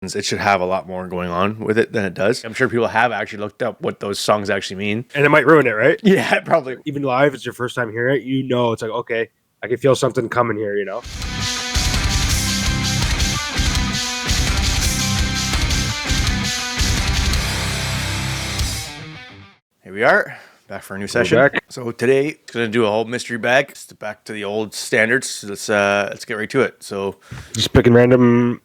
it should have a lot more going on with it than it does. I'm sure people have actually looked up what those songs actually mean. And it might ruin it, right? Yeah, probably. Even live, it's your first time hearing it, it's like, okay, I can feel something coming here, Here we are, back for a new session. So today, it's going to do a whole mystery bag. It's back to the old standards. Let's get right to it. So just picking random,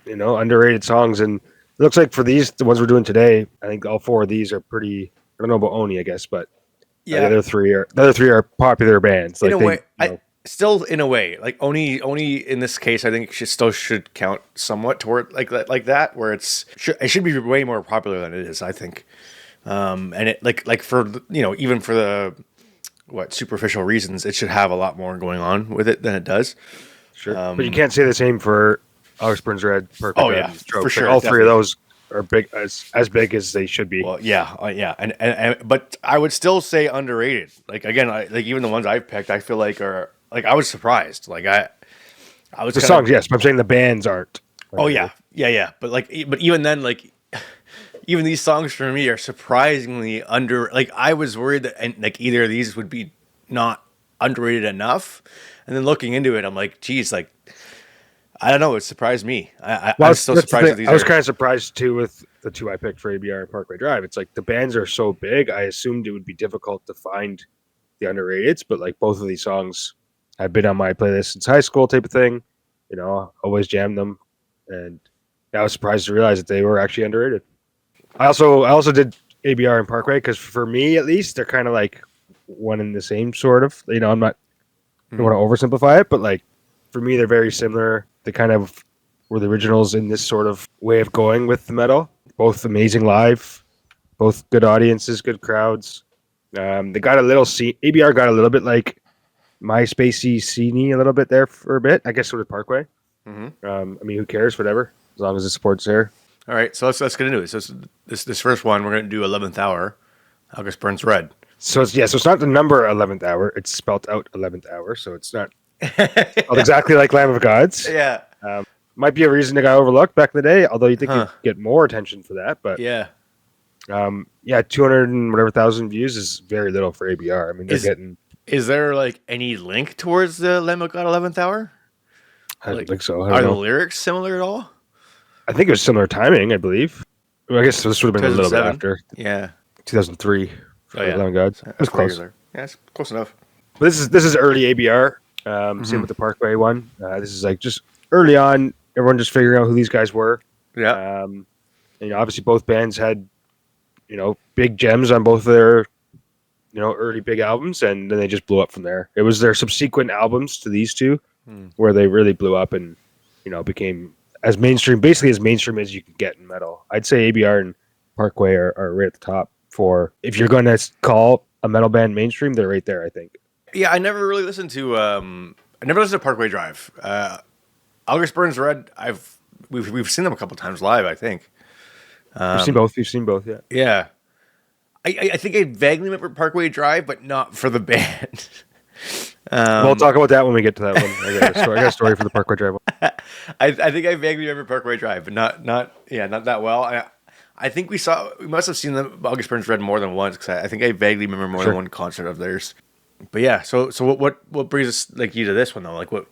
underrated songs. And it looks like for these, the ones we're doing today, I think all four of these are pretty, I don't know about Oni, I guess, but yeah, the other three are popular bands. In a way, still in a way, like Oni in this case, I think should count somewhat toward like that, where it should be way more popular than it is, I think. And it like for even for the superficial reasons, it should have a lot more going on with it than it does. Sure, but you can't say the same for August Burns Red, Parkway Drive, and Stroke. For sure. Like all three of those are big, as big as they should be. Well, yeah, and but I would still say underrated. Like again, even the ones I've picked, I feel like are like I was surprised. Like I was the songs, yes, but I'm saying the bands aren't. Oh yeah. But even then, like. Even these songs for me are surprisingly under. Like I was worried that either of these would be not underrated enough, and then looking into it, I'm like, geez, like I don't know. It surprised me. I was still surprised. That these I was kind of surprised too with the two I picked for ABR and Parkway Drive. It's like the bands are so big. I assumed it would be difficult to find the underrateds, but like both of these songs have been on my playlist since high school, type of thing. Always jammed them, and I was surprised to realize that they were actually underrated. I also did ABR and Parkway because for me at least they're kind of like one and the same sort of. I don't want to oversimplify it, but like for me they're very similar. They kind of were the originals in this sort of way of going with the metal. Both amazing live, both good audiences, good crowds. They got a little ABR got a little bit like MySpacey sceney a little bit there for a bit. I guess so did Parkway. Mm-hmm. Who cares? Whatever, as long as the support's there. All right, so let's get into it. So this first one, we're going to do 11th Hour, August Burns Red. So it's not the number 11th Hour. It's spelled out 11th Hour, so it's not spelled exactly like Lamb of Gods. Yeah. Might be a reason it got overlooked back in the day, although you think you'd get more attention for that. But yeah. 200 and whatever thousand views is very little for ABR. I mean, they're getting... Is there like any link towards the Lamb of God 11th Hour? I don't think so. Are the lyrics similar at all? I think it was similar timing, I believe. Well, I guess this would have been a little bit after. Yeah. 2003. Oh, yeah. Lamb of God. It was close. Yeah, it's close enough. But this is early ABR. Same with the Parkway one. This is like just early on, everyone just figuring out who these guys were. Yeah. Obviously both bands had, big gems on both of their, early big albums, and then they just blew up from there. It was their subsequent albums to these two where they really blew up and, became as mainstream as you can get in metal. I'd say ABR and Parkway are right at the top for, if you're going to call a metal band mainstream, they're right there, I think. Yeah, I never really listened to Parkway Drive. August Burns Red, we've seen them a couple times live, I think. You've seen both, yeah. Yeah. I think I vaguely remember Parkway Drive, but not for the band. We'll talk about that when we get to that one. I got a story for the Parkway Drive one. I think I vaguely remember Parkway Drive, but not that well. I think we must have seen the August Burns Red more than once, because I think I vaguely remember more than one concert of theirs. But yeah, so what brings us you to this one though? Like what?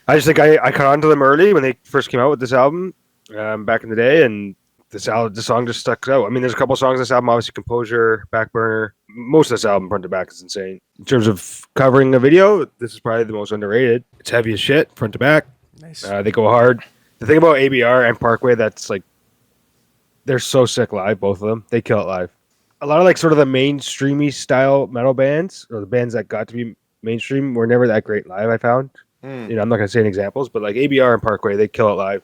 I just think I caught on to them early when they first came out with this album back in the day, and the song just stuck out. I mean, there's a couple songs on this album, obviously Composure, Back Burner. Most of this album front to back is insane. In terms of covering a video, this is probably the most underrated. It's heavy as shit, front to back. Nice. They go hard. The thing about ABR and Parkway, that's like, they're so sick live, both of them. They kill it live. A lot of like sort of the mainstreamy style metal bands, or the bands that got to be mainstream, were never that great live, I found. I'm not going to say any examples, but like ABR and Parkway, they kill it live.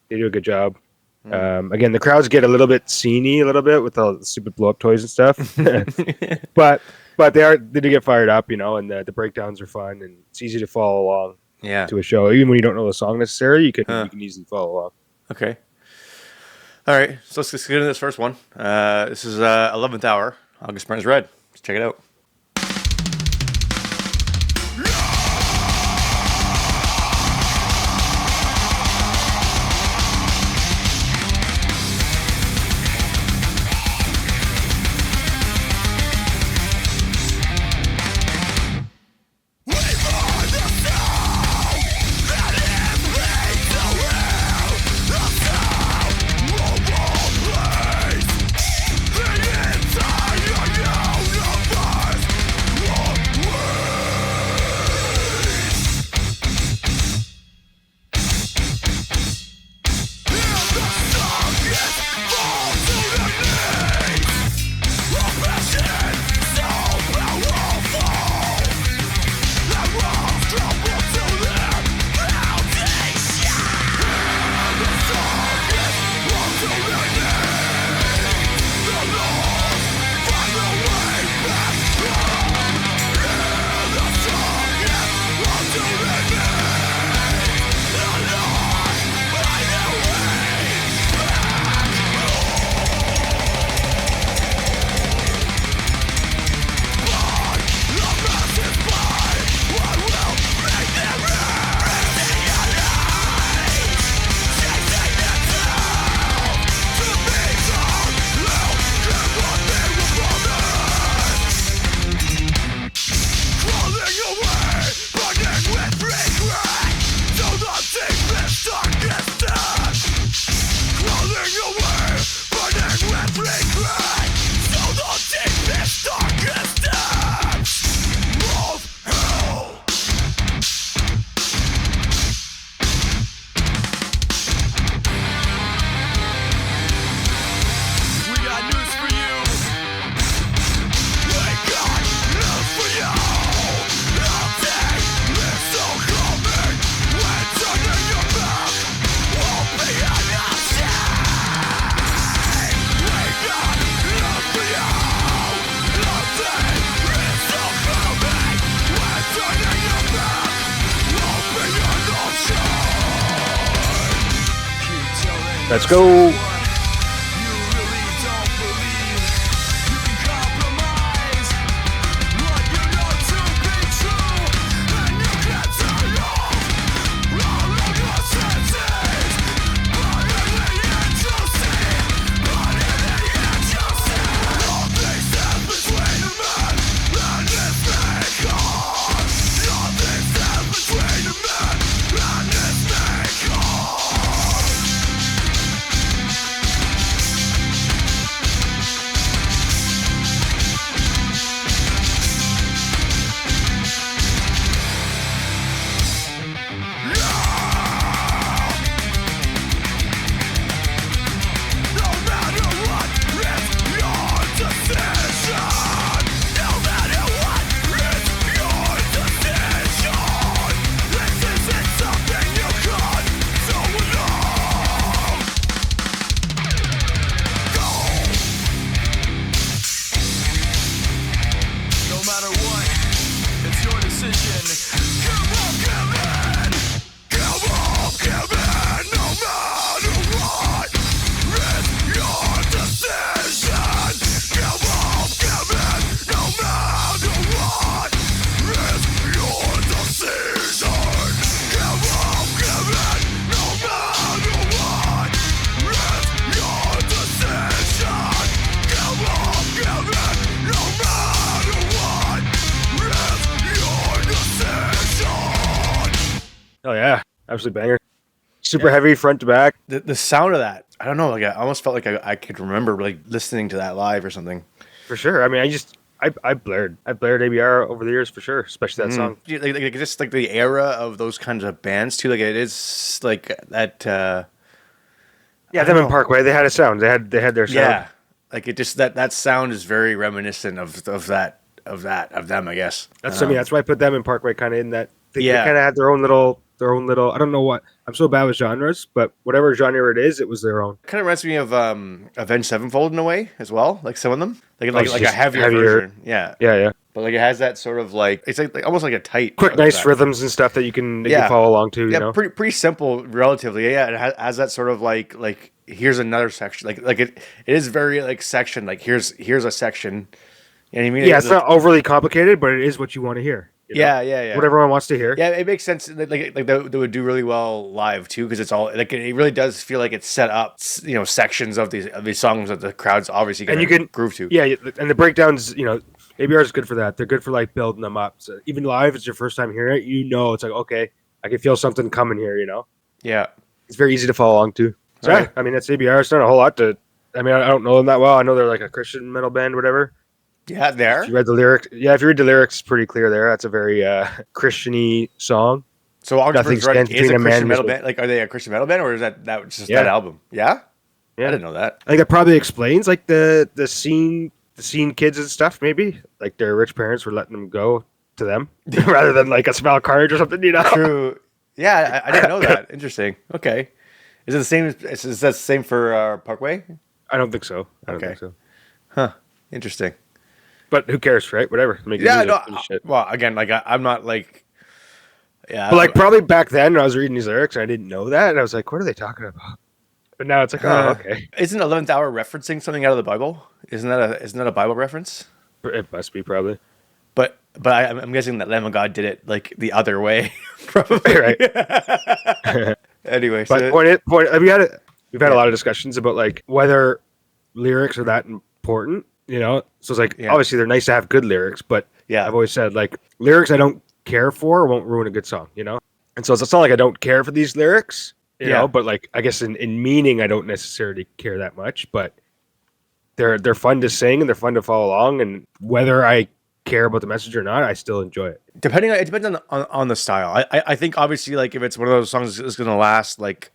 They do a good job. Again, the crowds get a little bit sceney, with all the stupid blow up toys and stuff, but they do get fired up, and the breakdowns are fun, and it's easy to follow along. Yeah. To a show, even when you don't know the song necessarily, you can easily follow along. Okay. All right, so let's get into this first one. This is 11th Hour, August Burns Red. Let's check it out. Let's go. Oh yeah, absolute banger. Super heavy front to back. The sound of that, I don't know. Like I almost felt like I could remember like listening to that live or something. For sure. I mean, I've blared ABR over the years for sure, especially that song. Yeah, like just like the era of those kinds of bands too. Like it is like that. Yeah, them in Parkway, they had a sound. They had their sound. Yeah, like it just that sound is very reminiscent of them. I guess That's that's why I put them in Parkway, kind of in that. They Yeah. kind of had their own little. I don't know what. I'm so bad with genres, but whatever genre it is, it was their own. kind of reminds me of Avenged Sevenfold in a way as well. Like some of them, like a just heavier version. Yeah, Yeah. but like it has that sort of like it's like almost like a tight, Quick, nice track. rhythms and stuff that you can follow along to. You Yeah, know, pretty simple relatively. Yeah, it has that sort of like here's another section. Like it is very like section. Like here's a section. You know what I mean? Yeah, it's not overly complicated, but it is what you want to hear. You know? Yeah. What everyone wants to hear. Yeah, it makes sense. Like they would do really well live too, because it's all like it really does feel like it's set up. You know, sections of these songs that the crowd's obviously going to groove to. Yeah, and the breakdowns. You know, ABR is good for that. They're good for like building them up. So even live, it's your first time hearing it. You know, it's like okay, I can feel something coming here. You know. Yeah. It's very easy to follow along to. So Right. yeah, I mean, that's ABR. It's not a whole lot to. I mean, I don't know them that well. I know they're like a Christian metal band, whatever. Yeah, there. If you read the lyrics, if you read the lyrics, it's pretty clear there. That's a very Christian-y song. So August Nothing Burns Red stands is a between a Christian man metal and his- band. Like, are they a Christian metal band, or is that just Yeah. that album? Yeah, Yeah. I didn't know that. I think that probably explains like the scene kids and stuff. Maybe like their rich parents were letting them go to them rather than like a small carnage or something. You know. True. Yeah, I didn't know that. Interesting. Okay. Is it the same? Is that the same for Parkway? I don't think so. I don't Okay. think so. Huh. Interesting. But who cares, right? Whatever. Make Yeah. music No. and shit. Well, again, like I'm not like. Yeah. But like probably back then, I was reading these lyrics, and I didn't know that, and I was like, "What are they talking about?" But now it's like, "Oh, okay." Isn't 11th Hour referencing something out of the Bible? Isn't that a Bible reference? It must be probably But I'm guessing that Lamb of God did it like the other way, probably. right. Anyway, But so, point. We've had a lot of discussions about like whether lyrics are that important. You know, so it's like Yeah. obviously they're nice to have good lyrics, but yeah, I've always said like lyrics I don't care for won't ruin a good song. You know, and so it's not like I don't care for these lyrics. You Yeah. know, but like I guess in meaning I don't necessarily care that much, but they're fun to sing and they're fun to follow along, and whether I care about the message or not, I still enjoy it. it depends on the style. I think obviously like if it's one of those songs that's going to last like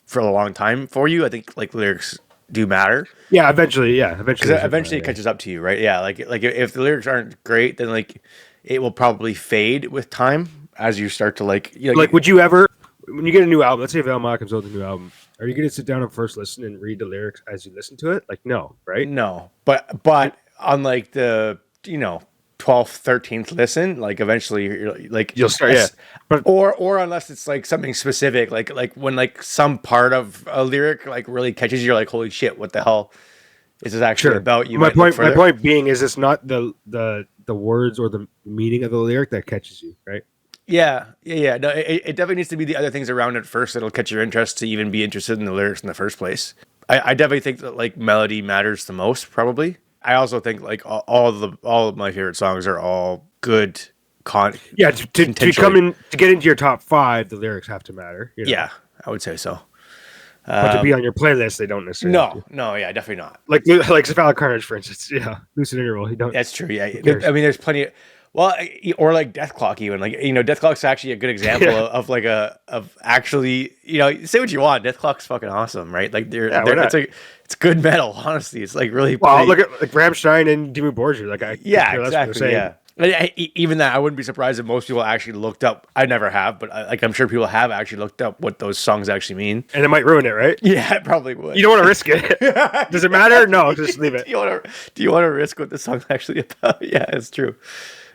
for a long time for you, I think like lyrics do matter. Yeah, eventually. Because eventually it catches up to you, right? Yeah, like if the lyrics aren't great, then like it will probably fade with time as you start to like would you ever, when you get a new album, let's say if Elma comes out with a new album, are you going to sit down and first listen and read the lyrics as you listen to it? Like, no, right? no, but on like the 12th, 13th listen, like eventually you're like You'll start, yeah. But or unless it's like something specific, like when like some part of a lyric like really catches you, you're like, holy shit, what the hell is this actually sure. about? You My might look point. My further. point being is, it's not the words or the meaning of the lyric that catches you, right? Yeah. No, it definitely needs to be the other things around it first that'll catch your interest to even be interested in the lyrics in the first place. I definitely think that like melody matters the most, probably. I also think like all of my favorite songs are all good Yeah, to come in to get into your top 5, the lyrics have to matter. You know? Yeah, I would say so. But to be on your playlist, they don't necessarily. Have to. No, yeah, definitely not. Like Cephalic Carnage, for instance. Yeah, Lucid Interval. You don't. That's true. Yeah, cares? I mean, there's plenty. Well, or like Death Clock, even like Death Clock's actually a good example Yeah. of like of actually say what you want. Death Clock's fucking awesome, right? Like it's good metal. Honestly, it's like really. Well, look at like Rammstein and Dimmu Borgir. Like exactly. Yeah. Even that, I wouldn't be surprised if most people actually looked up. I never have, but like I'm sure people have actually looked up what those songs actually mean. And it might ruin it, right? Yeah, it probably would. You don't want to risk it. Does it matter? No, just leave it. Do you want to risk what the song's actually about? Yeah, it's true.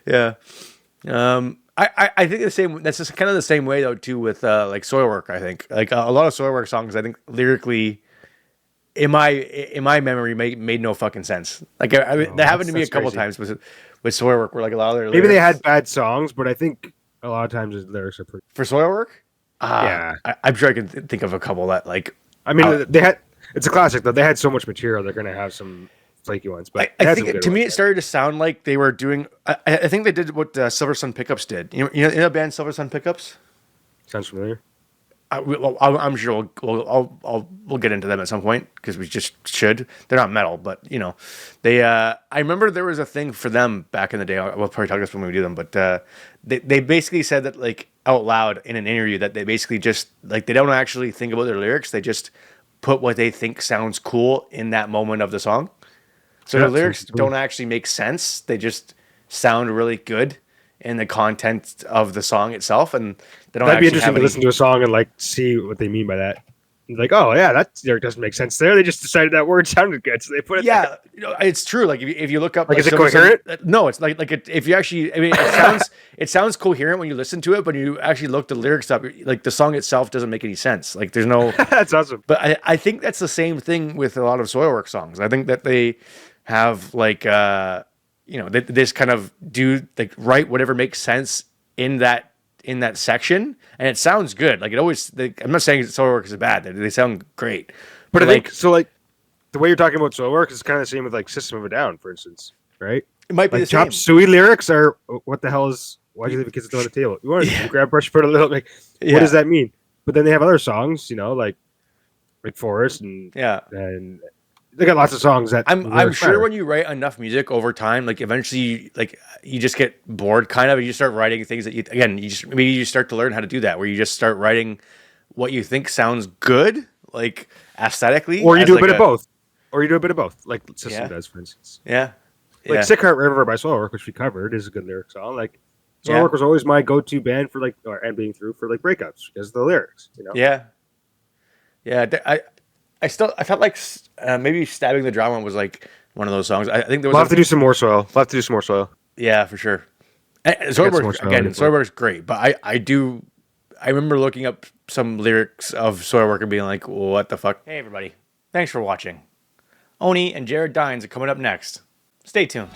Yeah. I think the same. That's just kind of the same way though too with like Soilwork. I think like a lot of Soilwork songs. I think lyrically, in my memory, made no fucking sense. Like there happened to me a couple times with Soilwork, where like a lot of their maybe lyrics, they had bad songs, but I think a lot of times the lyrics are pretty. For Soilwork. Yeah, I'm sure I can think of a couple that like. I mean, they had. It's a classic though. They had so much material. They're gonna have some flaky ones, but I think to me it started to sound like they were doing. I think they did what Silver Sun Pickups did. You know the band Silver Sun Pickups. Sounds familiar. I'm sure we'll get into them at some point because we just should. They're not metal, but they. I remember there was a thing for them back in the day. We'll probably talk about this when we do them, but they basically said that like out loud in an interview that they basically just like they don't actually think about their lyrics. They just put what they think sounds cool in that moment of the song. So the lyrics don't actually make sense. They just sound really good in the content of the song itself, and they don't. That'd be interesting to listen to a song and like see what they mean by that. Like, oh yeah, that lyric doesn't make sense there. They just decided that word sounded good, so they put it. Yeah, there. It's true. Like if you look up, like is it coherent? No, it's like if you actually, I mean, it sounds coherent when you listen to it, but you actually look the lyrics up, like the song itself doesn't make any sense. Like there's no. That's awesome. But I think that's the same thing with a lot of Soilwork songs. I think that they have like they just kind of do like write whatever makes sense in that section, and it sounds good. Like it always. I'm not saying Soilwork is bad. They sound great. But I think so. Like the way you're talking about Soilwork is kind of the same with like System of a Down, for instance, right? It might be like the same. Chop Suey lyrics are what the hell is? Why do you leave the kids on the table? You want to grab brush, put a little like. What does that mean? But then they have other songs, like Forest and they got lots of songs that I'm sure when you write enough music over time, like eventually, like you just get bored, kind of, and you start writing things that maybe you start to learn how to do that, where you just start writing what you think sounds good, like aesthetically, or you do a bit of both, like System does, for instance. Like Sick Heart River by Soilwork, which we covered, is a good lyric song. Like Soilwork was always my go-to band for like, and being through for like breakups because of the lyrics, I felt like maybe Stabbing the Drama was like one of those songs. I think there was. We'll have to do some more Soil. Yeah, for sure. Soilwork's great, but I remember looking up some lyrics of Soilwork and being like, what the fuck? Hey, everybody. Thanks for watching. Oni and Jared Dines are coming up next. Stay tuned.